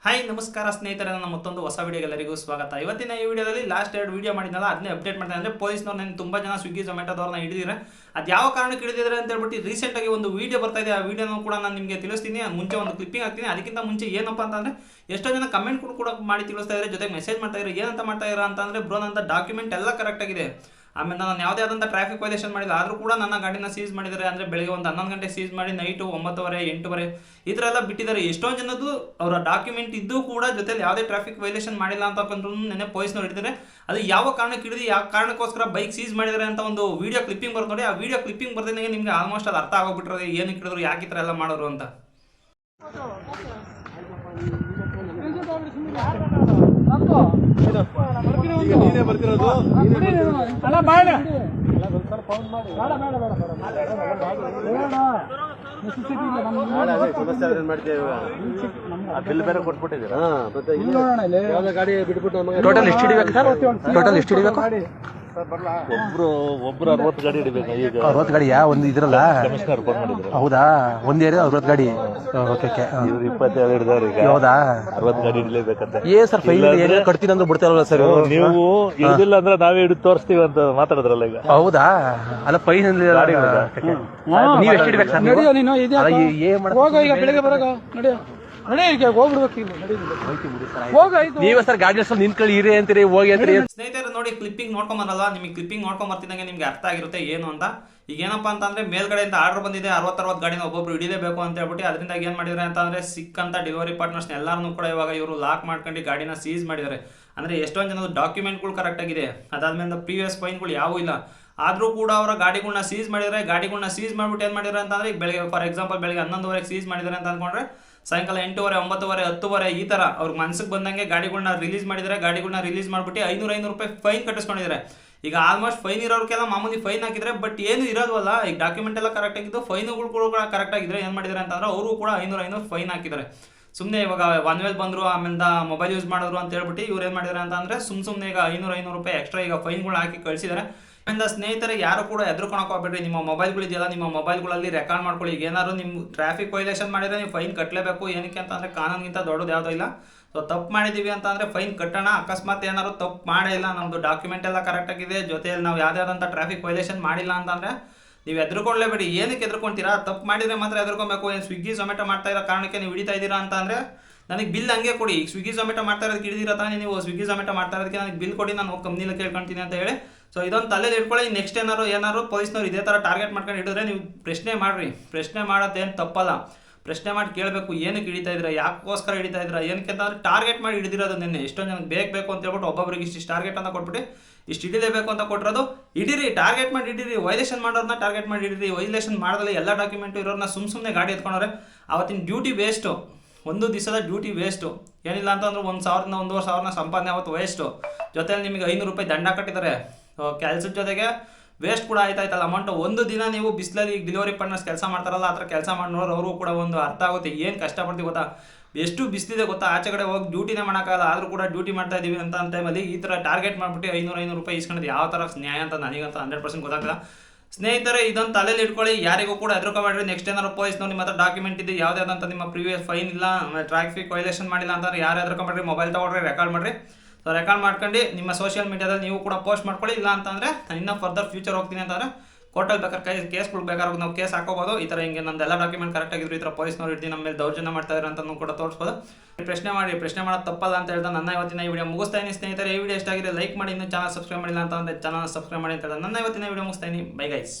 Hi ನಮಸ್ಕಾರ ಸ್ನೇಹಿತರೆ, ನನ್ನ ಮತ್ತೊಂದು ಹೊಸ ವಿಡಿಯೋಗೆ ಎಲ್ಲರಿಗೂ ಸ್ವಾಗತ. ಇವತ್ತಿನ ಈ ವಿಡಿಯೋದಲ್ಲಿ ಲಾಸ್ಟ್ 2 ವಿಡಿಯೋ ಮಾಡಿದ್ನಲ್ಲ ಅದನ್ನೇ ಅಪ್ಡೇಟ್ ಮಾಡ್ತಾರೆ. ಅಂದರೆ ಪೊಲೀಸ್ನವ್ರು ನಾನು ತುಂಬ ಜನ ಸ್ವಿಗ್ಗಿ ಝೊಮ್ಯಾಟೋದವ್ರನ್ನ ಹಿಡಿದಿದ್ದಾರೆ. ಅದು ಯಾವ ಕಾರಣಕ್ಕೆ ಹಿಡಿದಿದ್ದಾರೆ ಅಂತ ಹೇಳ್ಬಿಟ್ಟು ರೀಸೆಂಟಾಗಿ ಒಂದು ವಿಡಿಯೋ ಬರ್ತಾ ಇದೆ. ಆ ವಿಡಿಯೋನೂ ಕೂಡ ನಾನು ನಿಮಗೆ ತಿಳಿಸ್ತೀನಿ. ಮುಂಚೆ ಒಂದು ಕ್ಲಿಪ್ಪಿಂಗ್ ಹಾಕ್ತೀನಿ. ಅದಕ್ಕಿಂತ ಮುಂಚೆ ಏನಪ್ಪ ಅಂತಂದರೆ ಎಷ್ಟೋ ಜನ ಕಮೆಂಟ್ ಕೂಡ ಮಾಡಿ ತಿಳಿಸ್ತಾ ಇದ್ದಾರೆ, ಜೊತೆಗೆ ಮೆಸೇಜ್ ಮಾಡ್ತಾ ಇದ್ದಾರೆ. ಏನಂತ ಮಾಡ್ತಾ ಇದ್ದಾರೆ ಅಂತಂದರೆ, ಬ್ರೋ ನನ್ನ ಡಾಕ್ಯುಮೆಂಟ್ ಎಲ್ಲ ಕರೆಕ್ಟ್ ಆಗಿದೆ, ಆಮೇಲೆ ನಾನು ಯಾವುದೇ ಆದಂಥ ಟ್ರಾಫಿಕ್ ವೈಲೇಷನ್ ಮಾಡಿಲ್ಲ, ಆದರೂ ಕೂಡ ನನ್ನ ಗಾಡಿನ ಸೀಸ್ ಮಾಡಿದ್ದಾರೆ. ಅಂದರೆ ಬೆಳಗ್ಗೆ ಒಂದು 11 ಗಂಟೆ ಸೀಸ್ ಮಾಡಿ ನೈಟು 9:30 8:00 ಈ ಥರ ಎಲ್ಲ ಬಿಟ್ಟಿದ್ದಾರೆ. ಎಷ್ಟೊಂದು ಜನದ್ದು ಅವರ ಡಾಕ್ಯುಮೆಂಟ್ ಇದ್ದು ಕೂಡ ಜೊತೆಲಿ ಯಾವುದೇ ಟ್ರಾಫಿಕ್ ವೈಲೇಷನ್ ಮಾಡಿಲ್ಲ ಅಂತಕ್ಕಂಥ ನೆನೆ ಪೊಲೀಸ್ನವ್ರು ಹಿಡಿದಿದ್ದಾರೆ. ಅದು ಯಾವ ಕಾರಣಕ್ಕೆ ಹಿಡಿದು ಯಾವ ಕಾರಣಕ್ಕೋಸ್ಕರ ಬೈಕ್ ಸೀಸ್ ಮಾಡಿದ್ದಾರೆ ಅಂತ ಒಂದು ವಿಡಿಯೋ ಕ್ಲಿಪ್ಪಿಂಗ್ ಬರ್ತದೆ ನೋಡಿ. ಆ ವಿಡಿಯೋ ಕ್ಲಿಪ್ಪಿಂಗ್ ಬರ್ತಿದ್ದಂಗೆ ನಿಮಗೆ ಆಲ್ಮೋಸ್ಟ್ ಅದು ಅರ್ಥ ಆಗೋಗ್ಬಿಟ್ಟಿರೋದು ಏನಕ್ಕೆ ಹಿಡಿದ್ರು, ಯಾಕೆ ಈ ಥರ ಎಲ್ಲ ಮಾಡೋರು ಅಂತ. ಬಿಲ್ ಬೇರೆ ಕೊಟ್ಬಿಟ್ಟಿದ್ದೀರಾ? ಟೋಟಲ್ ಎಷ್ಟು ಹಿಡಿಬೇಕು ಸರ್? ಟೋಟಲ್ ಎಷ್ಟು ಹಿಡಿಬೇಕು? ಒಬ್ರು 60 ಗಾಡಿ ಹಿಡಿಬೇಕು. ಈಗ 60 ಗಾಡಿ ಒಂದು ಇದ್ರಲ್ಲ ಕಮಿಷನರ್ ಫೋನ್ ಮಾಡಿದ್ರು. ಹೌದಾ? ಒಂದ್ ಏರಿಯಾ 60 ಗಾಡಿ. ಓಕೆ. 27 ಹಿಡಿದವ್ರು. ಈಗ ಹೌದಾ? 60 ಗಾಡಿ ಹಿಡಿಲೇಬೇಕಂತೆ. ಸರ್ ಫೈನ್ ಕಟ್ತೀನಿ ಅಂದ್ರೆ ಬಿಡ್ತಾರಲ್ಲ ಸರ್? ನೀವು ಹಿಡಿದಿಲ್ಲ ಅಂದ್ರೆ ನಾವೇ ಹಿಡಿದು ತೋರಿಸ್ತೀವಿ ಅಂತ ಮಾತಾಡಿದ್ರಲ್ಲ ಈಗ. ಹೌದಾ? ಅಲ್ಲ ಫೈನ್ ನೀವ್ ಎಷ್ಟು ಹಿಡಿಬೇಕು ಸರ್? ನೀವೇ ಸರ್ ಗಾಡಿ ನಿಂತ್ಕೊಳ್ಳಿ ಇರಿ ಅಂತೀರಿ, ಹೋಗಿ ಅಂತೀರಿ. ಸ್ನೇಹಿತರೆ ನೋಡಿ, ಕ್ಲಿಪ್ಪಿಂಗ್ ನೋಡ್ಕೊಂಬರಲ್ಲ, ನಿಮಗೆ ಕ್ಲಿಪ್ಪಿಂಗ್ ನೋಡ್ಕೊಂಬರ್ತಿದ್ದಂಗೆ ನಿಮ್ಗೆ ಅರ್ಥ ಆಗಿರುತ್ತೆ ಏನು ಅಂತ. ಈಗ ಏನಪ್ಪ ಅಂತಂದ್ರೆ ಮೇಲ್ಗಡೆಯಿಂದ ಆರ್ಡರ್ ಬಂದಿದೆ 60 ಗಾಡಿನ ಒಬ್ಬೊಬ್ರು ಹಿಡಿಲೇಬೇಕು ಅಂತ ಹೇಳ್ಬಿಟ್ಟು. ಅದರಿಂದ ಏನ್ ಮಾಡಿದ್ರೆ ಅಂತಂದ್ರೆ ಸಿಕ್ಕಂತ ಡೆಲಿವರಿ ಪಾರ್ಟ್ನರ್ಸ್ ಎಲ್ಲಾರನ್ನೂ ಕೂಡ ಇವಾಗ ಇವರು ಲಾಕ್ ಮಾಡ್ಕೊಂಡು ಗಾಡಿನ ಸೀಸ್ ಮಾಡಿದ್ದಾರೆ. ಅಂದ್ರೆ ಎಷ್ಟೊಂದು ಜನದ ಡಾಕ್ಯುಮೆಂಟ್ಗಳು ಕರೆಕ್ಟ್ ಆಗಿದೆ, ಅದಾದ್ಮೇಲೆ ಪ್ರೀವಿಯಸ್ ಫೈನ್ಗಳು ಯಾವೂ ಇಲ್ಲ, ಆದ್ರೂ ಕೂಡ ಅವರ ಗಾಡಿಗಳನ್ನ ಸೀಸ್ ಮಾಡಿದರೆ. ಗಾಡಿಗಳನ್ನ ಸೀಸ್ ಮಾಡ್ಬಿಟ್ಟು ಏನ್ ಮಾಡಿದ್ದಾರೆ ಅಂತಂದ್ರೆ, ಈಗ ಬೆಳಗ್ಗೆ ಫಾರ್ ಎಕ್ಸಾಂಪಲ್ ಬೆಳಗ್ಗೆ 11:00 ಸೀಸ್ ಮಾಡಿದ್ದಾರೆ ಅಂತ ಅನ್ಕೊಂಡ್ರೆ ಸಾಯಂಕಾಲ 8:00 9:00 10:00 ಈ ತರ ಅವ್ರಿಗೆ ಮನ್ಸಿಗೆ ಬಂದಂಗೆ ಗಾಡಿಗಳನ್ನ ರಿಲೀಸ್ ಮಾಡಿದರೆ. ಗಾಡಿಗಳನ್ನ ರಿಲೀಸ್ ಮಾಡ್ಬಿಟ್ಟು 500 ರೂಪಾಯಿ ಫೈನ್ ಕಟ್ಟಿಸ್ಕೊಂಡಿದ್ದಾರೆ. ಈಗ ಆಲ್ಮೋಸ್ಟ್ ಫೈನ್ ಇರೋರ್ಗೆಲ್ಲ ಮಾಮೂಲಿ ಫೈನ್ ಹಾಕಿದ್ರೆ, ಬಟ್ ಏನು ಇರೋದಲ್ಲ, ಈಗ ಡಾಕ್ಯುಮೆಂಟ್ ಎಲ್ಲ ಕರೆಕ್ಟ್ ಆಗಿದ್ದು, ಫೈನ್ಗಳು ಕೂಡ ಕರೆಕ್ಟ್ ಆಗಿದ್ರೆ ಏನ್ ಮಾಡಿದ್ದಾರೆ ಅಂತಂದ್ರೆ ಅವರು ಕೂಡ 500 ಫೈನ್ ಹಾಕಿದ್ದಾರೆ. ಸುಮ್ಮನೆ ಇವಾಗ ಒನ್ ವೇಲ್ ಬಂದ್ರು, ಆಮೇಲೆ ಮೊಬೈಲ್ ಯೂಸ್ ಮಾಡಿದ್ರು ಅಂತ ಹೇಳ್ಬಿಟ್ಟು ಇವ್ರು ಏನ್ ಮಾಡಿದ್ದಾರೆ ಅಂತಂದ್ರೆ ಸುಮ್ಮನೆ ಈಗ 500 ರೂಪಾಯಿ ಎಕ್ಸ್ಟ್ರಾ ಈಗ ಫೈನ್ಗಳು ಹಾಕಿ ಕಳಿಸಿದ್ದಾರೆ. ಆಮೇಲೆ ಸ್ನೇಹಿತರೆ ಯಾರು ಕೂಡ ಎದ್ರುಕೊಳಕ್ ಹೋಗ್ಬೇಡ್ರಿ. ನಿಮ್ಮ ಮೊಬೈಲ್ಗಳು ಇದೆಯಲ್ಲ, ನಿಮ್ಮ ಮೊಬೈಲ್ಗಳಲ್ಲಿ ರೆಕಾರ್ಡ್ ಮಾಡ್ಕೊಳ್ಳಿ. ಈಗ ಏನಾದ್ರು ನಿಮ್ಮ ಟ್ರಾಫಿಕ್ ವೈಲೇಷನ್ ಮಾಡಿದ್ರೆ ನೀವು ಫೈನ್ ಕಟ್ಟಲೇಬೇಕು. ಏನಕ್ಕೆ ಅಂತಂದ್ರೆ ಕಾನೂನಿಗಿಂತ ದೊಡ್ಡದು ಯಾವುದೂ ಇಲ್ಲ. ಸೊ ತಪ್ಪು ಮಾಡಿದ್ದೀವಿ ಅಂತಂದರೆ ಫೈನ್ ಕಟ್ಟೋಣ. ಅಕಸ್ಮಾತ್ ಏನಾದ್ರು ತಪ್ಪು ಮಾಡೇ ಇಲ್ಲ, ನಮ್ಮದು ಡಾಕ್ಯುಮೆಂಟ್ ಎಲ್ಲ ಕರೆಕ್ಟ್ ಆಗಿದೆ, ಜೊತೆಯಲ್ಲಿ ನಾವು ಯಾವುದಾದಂಥ ಟ್ರಾಫಿಕ್ ವೈಲೇಷನ್ ಮಾಡಿಲ್ಲ ಅಂತಂದರೆ ನೀವು ಎದ್ರುಕೊಳ್ಳೇಬೇಡಿ. ಏನಕ್ಕೆ ಎದ್ರುಕೊಂತೀರಾ? ತಪ್ಪು ಮಾಡಿದರೆ ಮಾತ್ರ ಎದ್ರುಕೊಬೇಕು. ಏನು ಸ್ವಿಗ್ಗಿ ಝೊಮ್ಯಾಟೊ ಮಾಡ್ತಾ ಇರೋ ಕಾರಣಕ್ಕೆ ನೀವು ಹಿಡಿತಾ ಇದ್ದೀರಾ ಅಂತಂದರೆ ನನಗೆ ಬಿಲ್ ಹಂಗೆ ಕೊಡಿ. ಈಗ ಸ್ವಿಗ್ಗಿ ಝೊಮ್ಯಾಟೊ ಮಾಡ್ತಾ ಇರೋದಕ್ಕೆ ಹಿಡಿದಿರೋ ತಾನೇ ನೀವು, ಸ್ವಿಗ್ಗಿ ಝೊಮ್ಯಾಟೊ ಮಾಡ್ತಾ ಇರೋದಕ್ಕೆ ನನಗೆ ಬಿಲ್ ಕೊಡಿ, ನಾನು ಕಂಪ್ನಿಲಿ ಕೇಳ್ಕೊಳ್ತೀನಿ ಅಂತ ಹೇಳಿ. ಸೊ ಇದೊಂದು ತಲೆಯಲ್ಲಿ ಇಟ್ಕೊಳ್ಳಿ. ನೆಕ್ಸ್ಟ್ ಏನಾರು ಪೊಲೀಸ್ನವ್ರು ಇದೇ ಥರ ಟಾರ್ಗೆಟ್ ಮಾಡ್ಕೊಂಡು ಹಿಡಿದ್ರೆ ನೀವು ಪ್ರಶ್ನೆ ಮಾಡಿರಿ. ಪ್ರಶ್ನೆ ಮಾಡೋದೇನು ತಪ್ಪಲ್ಲ, ಪ್ರಶ್ನೆ ಮಾಡಿ ಕೇಳಬೇಕು. ಏನಕ್ಕೆ ಹಿಡಿತಾ ಇದ್ದೀರಾ, ಯಾಕೋಸ್ಕರ ಹಿಡಿತಾ ಇದ್ದೀರಾ, ಏನಕ್ಕೆ ಅಂತಂದ್ರೆ ಟಾರ್ಗೆಟ್ ಮಾಡಿ ಹಿಡಿದಿರೋದು. ನಿನ್ನೆ ಎಷ್ಟೊಂದು ಜನಕ್ಕೆ ಬೇಕು ಅಂತ ಹೇಳ್ಬಿಟ್ಟು ಒಬ್ಬೊಬ್ಬರಿಗೆ ಇಷ್ಟು ಟಾರ್ಗೆಟ್ ಅಂತ ಕೊಟ್ಬಿಟ್ಟು ಇಷ್ಟು ಹಿಡಿಲೇಬೇಕು ಅಂತ ಕೊಟ್ಟಿರೋದು. ಹಿಡೀರಿ, ಟಾರ್ಗೆಟ್ ಮಾಡಿ ಹಿಡೀರಿ. ವೈಲೇಷನ್ ಮಾಡೋರನ್ನ ಟಾರ್ಗೆಟ್ ಮಾಡಿ ಹಿಡೀರಿ. ವೈಲೇಷನ್ ಮಾಡೋದಲ್ಲಿ ಎಲ್ಲ ಡಾಕ್ಯುಮೆಂಟು ಇರೋರನ್ನ ಸುಮ್ಮನೆ ಗಾಡಿ ಎತ್ಕೊಂಡ್ರೆ ಅವತ್ತಿನ ಡ್ಯೂಟಿ ವೇಸ್ಟು, ಒಂದು ದಿವಸದ ಡ್ಯೂಟಿ ವೇಸ್ಟು. ಏನಿಲ್ಲ ಅಂತಂದ್ರೆ 1,000 1,500 ಸಂಪಾದನೆ ಅವತ್ತು ವೇಸ್ಟು. ಜೊತೆಲಿ ನಿಮಗೆ 500 ರೂಪಾಯಿ ದಂಡ ಕಟ್ಟಿದ್ದಾರೆ. ಕೆಲಸದ ಜೊತೆಗೆ ವೇಸ್ಟ್ ಕೂಡ ಆಯ್ತಾಯ್ತಲ್ಲ ಅಮೌಂಟು. ಒಂದು ದಿನ ನೀವು ಬಿಸಿಲಲ್ಲಿ ಡೆಲಿವರಿ ಪಾರ್ಟ್ನರ್ಸ್ ಕೆಲಸ ಮಾಡ್ತಾರಲ್ಲ, ಆ ಥರ ಕೆಲಸ ಮಾಡಿನೋರು ಅವರು ಕೂಡ ಒಂದು ಅರ್ಥ ಆಗುತ್ತೆ ಏನು ಕಷ್ಟಪಡ್ತೀವಿ ಗೊತ್ತಾ. ಎಷ್ಟು ಬಿಸಿಲಿದೆ ಗೊತ್ತಾ, ಆಚೆ ಕಡೆ ಹೋಗಿ ಡ್ಯೂಟಿನೇ ಮಾಡೋಕ್ಕಾಗಲ್ಲ, ಆದರೂ ಕೂಡ ಡ್ಯೂಟಿ ಮಾಡ್ತಾ ಇದ್ದೀವಿ ಅಂತ ಟೈಮಲ್ಲಿ ಈ ಥರ ಟಾರ್ಗೆಟ್ ಮಾಡಿಬಿಟ್ಟು 500 ರೂಪಾಯಿ ಇಸ್ಕೊಂಡಿದ್ದು ಯಾವ ಥರ ನ್ಯಾಯ ಅಂತ ನನಗಂತ 100% ಗೊತ್ತಾಗಲ್ಲ. ಸ್ನೇಹಿತರೆ ಇದೊಂದು ತಲೆಯಲ್ಲಿ ಇಟ್ಕೊಳ್ಳಿ, ಯಾರಿಗೂ ಕೂಡ ಎದುರುಕೋಬೇಡ್ರಿ. ನೆಕ್ಸ್ಟ್ ಏನಾದ್ರು ಪೊಲೀಸ್ನವ್ರು ನಿಮ್ಮ ಹತ್ರ ಡಾಕ್ಯುಮೆಂಟ್ ಇದೆ, ಯಾವುದಾದಂಥ ನಿಮ್ಮ ಪ್ರೀವಿಯಸ್ ಫೈನ್ ಇಲ್ಲ, ಟ್ರಾಫಿಕ್ ವೈಲೇಷನ್ ಮಾಡಿಲ್ಲ ಅಂತಂದ್ರೆ ಯಾರು ಎದುರುಕೋಬೇಡ್ರಿ. ಮೊಬೈಲ್ ತೊಗೊಳ್ರಿ, ರೆಕಾರ್ಡ್ ಮಾಡಿರಿ. ಸೊ ರೆಕಾರ್ಡ್ ಮಾಡ್ಕೊಂಡು ನಿಮ್ಮ ಸೋಷಿಯಲ್ ಮೀಡಿಯಾದಲ್ಲಿ ನೀವು ಕೂಡ ಪೋಸ್ಟ್ ಮಾಡ್ಕೊಳ್ಳಿ. ಇಲ್ಲ ಅಂತಂದರೆ ನಾನು ಇನ್ನೂ ಫರ್ದರ್ ಫ್ಯೂಚರ್ ಹೋಗ್ತೀನಿ ಅಂತಂದರೆ ಕೋರ್ಟಲ್ಲಿ ಬೇಕಾದ್ರೆ ಕೇಸ್ಗಳು ಬೇಕಾದ್ರೆ ನಾವು ಕೇಸ್ ಹಾಕೋಬೋದು. ಈ ಥರ ಹಿಂಗೆ ನಂದೆಲ್ಲ ಡಾಕ್ಯುಮೆಂಟ್ ಕರೆಕ್ಟ್ ಆಗಿದ್ರು, ಈ ಥರ ಪೊಲೀಸ್ನವ್ರು ಹಿಡಿದು ನಮ್ಮ ಮೇಲೆ ದೌರ್ಜನ್ಯ ಮಾಡ್ತಾ ಇದ್ದಾರೆ ಅಂತ ಕೂಡ ತೋರಿಸ್ಬೋದು. ಪ್ರಶ್ನೆ ಮಾಡೋದು ತಪ್ಪಲ್ಲ ಅಂತ ಹೇಳ್ತಾ ನನ್ನ ಇವತ್ತಿನ ಈ ವಿಡಿಯೋ ಮುಗಿಸ್ತಾ ಇದ್ದೀನಿ. ಸ್ನೇಹಿತರೆ ಈ ವಿಡಿಯೋ ಎಷ್ಟಾಗಿದೆ ಲೈಕ್ ಮಾಡಿ, ಇನ್ನೂ ಚಾನಲ್ ಸಬ್ಸ್ಕ್ರೈಬ್ ಮಾಡಿಲ್ಲ ಅಂತಂದರೆ ಚಾನಲ್ ಸಬ್ಸ್ಕ್ರೈಬ್ ಮಾಡಿ ಅಂತ ಹೇಳ್ತಾ ನನ್ನ ಇವತ್ತಿನ ವಿಡಿಯೋ ಮುಗಿಸ್ತಾ ಇದ್ದೀನಿ. Bye guys.